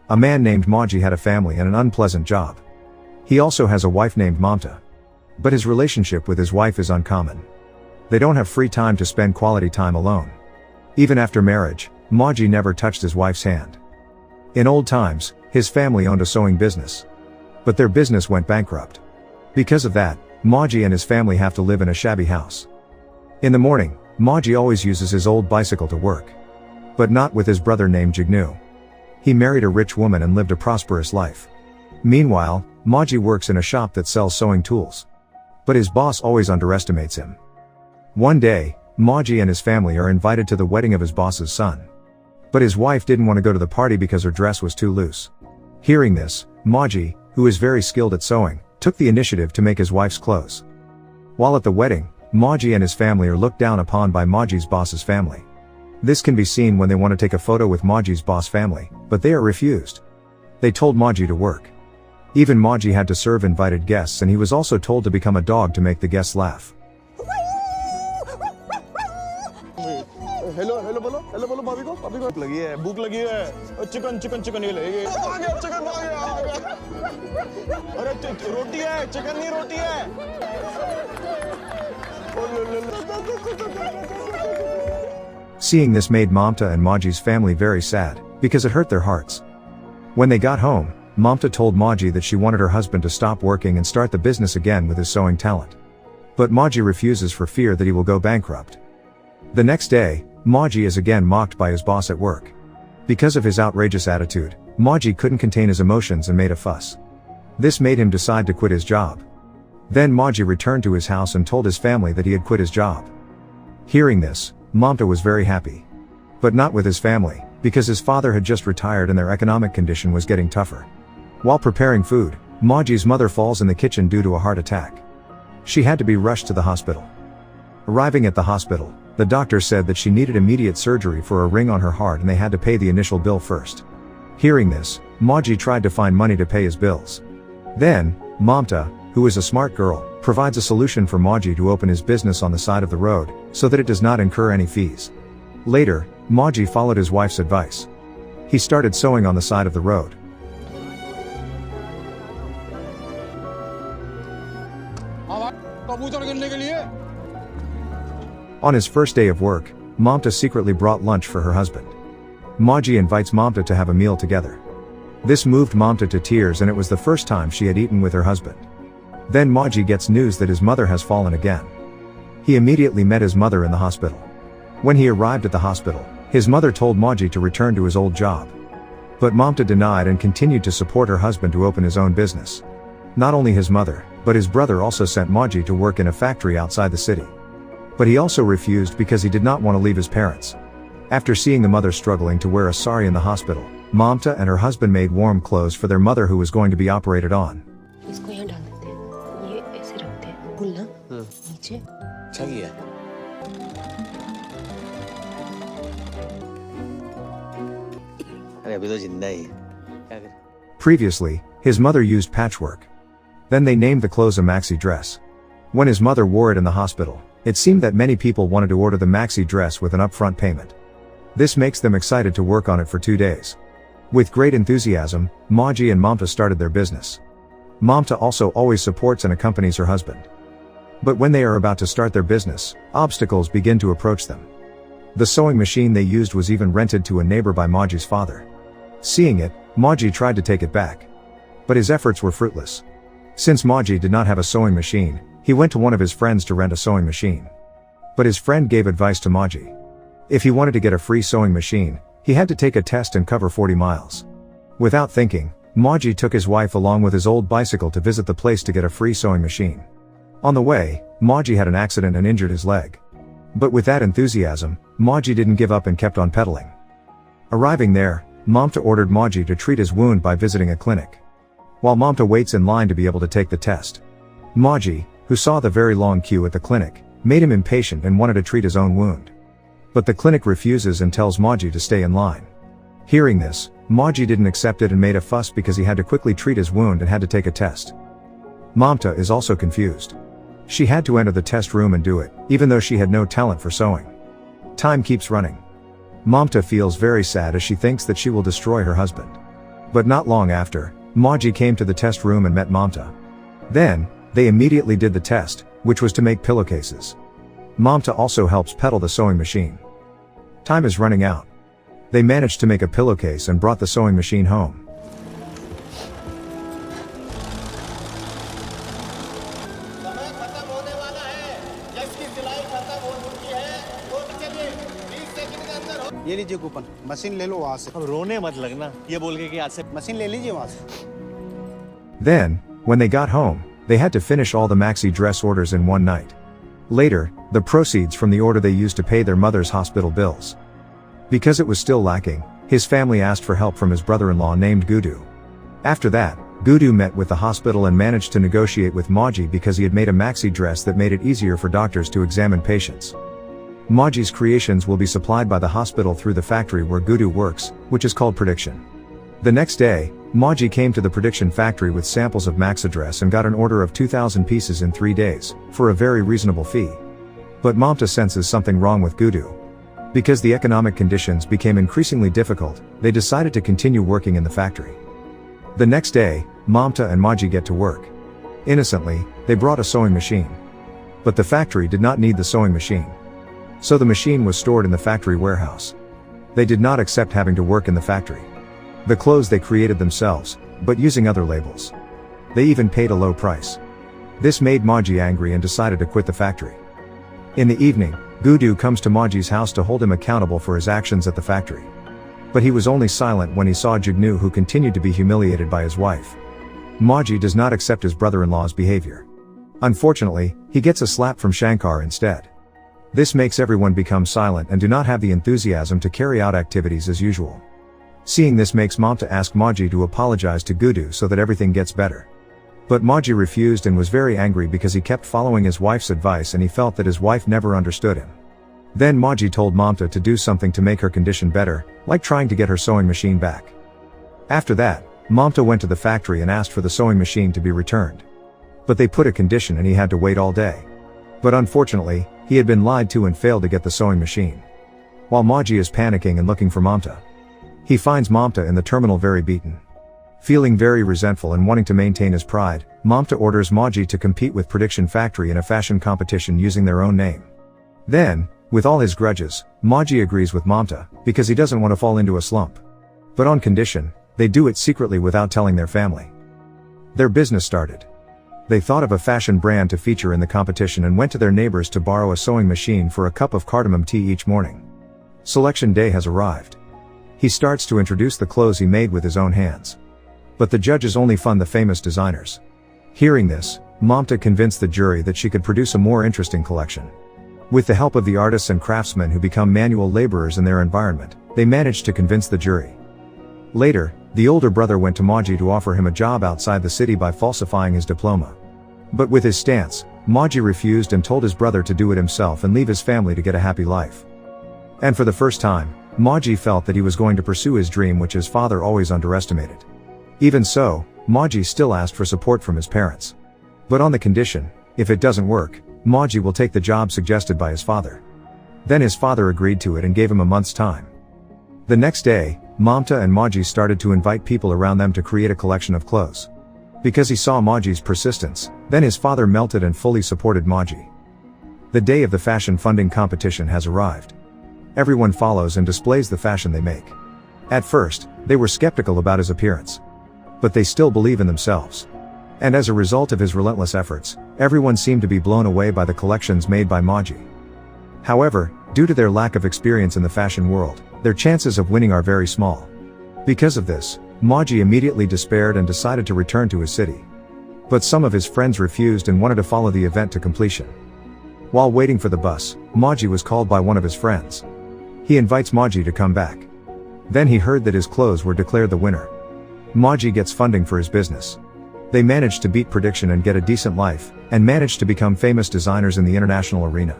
A man named Maji had a family and an unpleasant job. He also has a wife named Mamta. But his relationship with his wife is uncommon. They don't have free time to spend quality time alone. Even after marriage, Maji never touched his wife's hand. In old times, his family owned a sewing business. But their business went bankrupt. Because of that, Maji and his family have to live in a shabby house. In the morning, Maji always uses his old bicycle to work. But not with his brother named Jignu. He married a rich woman and lived a prosperous life. Meanwhile, Maji works in a shop that sells sewing tools. But his boss always underestimates him. One day, Maji and his family are invited to the wedding of his boss's son. But his wife didn't want to go to the party because her dress was too loose. Hearing this, Maji, who is very skilled at sewing, took the initiative to make his wife's clothes. While at the wedding, Maji and his family are looked down upon by Maji's boss's family. This can be seen when they want to take a photo with Maji's boss family, but they are refused. They told Maji to work. Even Maji had to serve invited guests, and he was also told to become a dog to make the guests laugh. Hello बोलो भाभी को भूख लगी है chicken ये ले आ गया chicken आ गया अरे रोटी है चिकन नहीं रोटी है Seeing this made Mamta and Maji's family very sad, because it hurt their hearts. When they got home, Mamta told Maji that she wanted her husband to stop working and start the business again with his sewing talent. But Maji refuses for fear that he will go bankrupt. The next day, Maji is again mocked by his boss at work. Because of his outrageous attitude, Maji couldn't contain his emotions and made a fuss. This made him decide to quit his job. Then Maji returned to his house and told his family that he had quit his job. Hearing this, Mamta was very happy. But not with his family, because his father had just retired and their economic condition was getting tougher. While preparing food, Maji's mother falls in the kitchen due to a heart attack. She had to be rushed to the hospital. Arriving at the hospital, the doctor said that she needed immediate surgery for a ring on her heart and they had to pay the initial bill first. Hearing this, Maji tried to find money to pay his bills. Then, Mamta, who is a smart girl, provides a solution for Maji to open his business on the side of the road, so that it does not incur any fees. Later, Maji followed his wife's advice. He started sewing on the side of the road. On his first day of work, Mamta secretly brought lunch for her husband. Maji invites Mamta to have a meal together. This moved Mamta to tears, and it was the first time she had eaten with her husband. Then Maji gets news that his mother has fallen again. He immediately met his mother in the hospital. When he arrived at the hospital, his mother told Maji to return to his old job. But Mamta denied and continued to support her husband to open his own business. Not only his mother, but his brother also sent Maji to work in a factory outside the city. But he also refused because he did not want to leave his parents. After seeing the mother struggling to wear a sari in the hospital, Mamta and her husband made warm clothes for their mother who was going to be operated on. Previously, his mother used patchwork. Then they named the clothes a maxi dress. When his mother wore it in the hospital, it seemed that many people wanted to order the maxi dress with an upfront payment. This makes them excited to work on it for 2 days. With great enthusiasm, Maji and Mamta started their business. Mamta also always supports and accompanies her husband. But when they are about to start their business, obstacles begin to approach them. The sewing machine they used was even rented to a neighbor by Maji's father. Seeing it, Maji tried to take it back. But his efforts were fruitless. Since Maji did not have a sewing machine, he went to one of his friends to rent a sewing machine. But his friend gave advice to Maji. If he wanted to get a free sewing machine, he had to take a test and cover 40 miles. Without thinking, Maji took his wife along with his old bicycle to visit the place to get a free sewing machine. On the way, Maji had an accident and injured his leg. But with that enthusiasm, Maji didn't give up and kept on pedaling. Arriving there, Mamta ordered Maji to treat his wound by visiting a clinic. While Mamta waits in line to be able to take the test, Maji, who saw the very long queue at the clinic, made him impatient and wanted to treat his own wound. But the clinic refuses and tells Maji to stay in line. Hearing this, Maji didn't accept it and made a fuss because he had to quickly treat his wound and had to take a test. Mamta is also confused. She had to enter the test room and do it, even though she had no talent for sewing. Time keeps running. Mamta feels very sad as she thinks that she will destroy her husband. But not long after, Maji came to the test room and met Mamta. Then, they immediately did the test, which was to make pillowcases. Mamta also helps pedal the sewing machine. Time is running out. They managed to make a pillowcase and brought the sewing machine home. ये लीजिए coupon, machine ले लो वहाँ से। अब रोने मत लगना, ये बोल के कि आज से मशीन ले लीजिए वहाँ से। Then, when they got home, they had to finish all the maxi dress orders in one night. Later, the proceeds from the order they used to pay their mother's hospital bills. Because it was still lacking, his family asked for help from his brother-in-law named Gudu. After that, Gudu met with the hospital and managed to negotiate with Maji because he had made a maxi dress that made it easier for doctors to examine patients. Maji's creations will be supplied by the hospital through the factory where Gudu works, which is called Prediction. The next day, Maji came to the Prediction factory with samples of maxi dress and got an order of 2,000 pieces in 3 days, for a very reasonable fee. But Mamta senses something wrong with Gudu. Because the economic conditions became increasingly difficult, they decided to continue working in the factory. The next day, Mamta and Maji get to work. Innocently, they brought a sewing machine. But the factory did not need the sewing machine. So the machine was stored in the factory warehouse. They did not accept having to work in the factory. The clothes they created themselves, but using other labels. They even paid a low price. This made Maji angry and decided to quit the factory. In the evening, Gudu comes to Maji's house to hold him accountable for his actions at the factory. But he was only silent when he saw Jugnu, who continued to be humiliated by his wife. Maji does not accept his brother-in-law's behavior. Unfortunately, he gets a slap from Shankar instead. This makes everyone become silent and do not have the enthusiasm to carry out activities as usual. Seeing this makes Mamta ask Maji to apologize to Gudu so that everything gets better. But Maji refused and was very angry because he kept following his wife's advice and he felt that his wife never understood him. Then Maji told Mamta to do something to make her condition better, like trying to get her sewing machine back. After that, Mamta went to the factory and asked for the sewing machine to be returned. But they put a condition and he had to wait all day. But unfortunately, he had been lied to and failed to get the sewing machine. While Maji is panicking and looking for Mamta, he finds Mamta in the terminal very beaten. Feeling very resentful and wanting to maintain his pride, Mamta orders Maji to compete with Prediction Factory in a fashion competition using their own name. Then, with all his grudges, Maji agrees with Mamta, because he doesn't want to fall into a slump. But on condition, they do it secretly without telling their family. Their business started. They thought of a fashion brand to feature in the competition and went to their neighbors to borrow a sewing machine for a cup of cardamom tea each morning. Selection day has arrived. He starts to introduce the clothes he made with his own hands. But the judges only fund the famous designers. Hearing this, Mamta convinced the jury that she could produce a more interesting collection. With the help of the artists and craftsmen who become manual laborers in their environment, they managed to convince the jury. Later, the older brother went to Maji to offer him a job outside the city by falsifying his diploma. But with his stance, Maji refused and told his brother to do it himself and leave his family to get a happy life. And for the first time, Maji felt that he was going to pursue his dream, which his father always underestimated. Even so, Maji still asked for support from his parents. But on the condition, if it doesn't work, Maji will take the job suggested by his father. Then his father agreed to it and gave him a month's time. The next day, Mamta and Maji started to invite people around them to create a collection of clothes. Because he saw Maji's persistence, then his father melted and fully supported Maji. The day of the fashion funding competition has arrived. Everyone follows and displays the fashion they make. At first, they were skeptical about his appearance. But they still believe in themselves. And as a result of his relentless efforts, everyone seemed to be blown away by the collections made by Maji. However, due to their lack of experience in the fashion world, their chances of winning are very small. Because of this, Maji immediately despaired and decided to return to his city. But some of his friends refused and wanted to follow the event to completion. While waiting for the bus, Maji was called by one of his friends. He invites Maji to come back. Then he heard that his clothes were declared the winner. Maji gets funding for his business. They manage to beat Prediction and get a decent life, and manage to become famous designers in the international arena.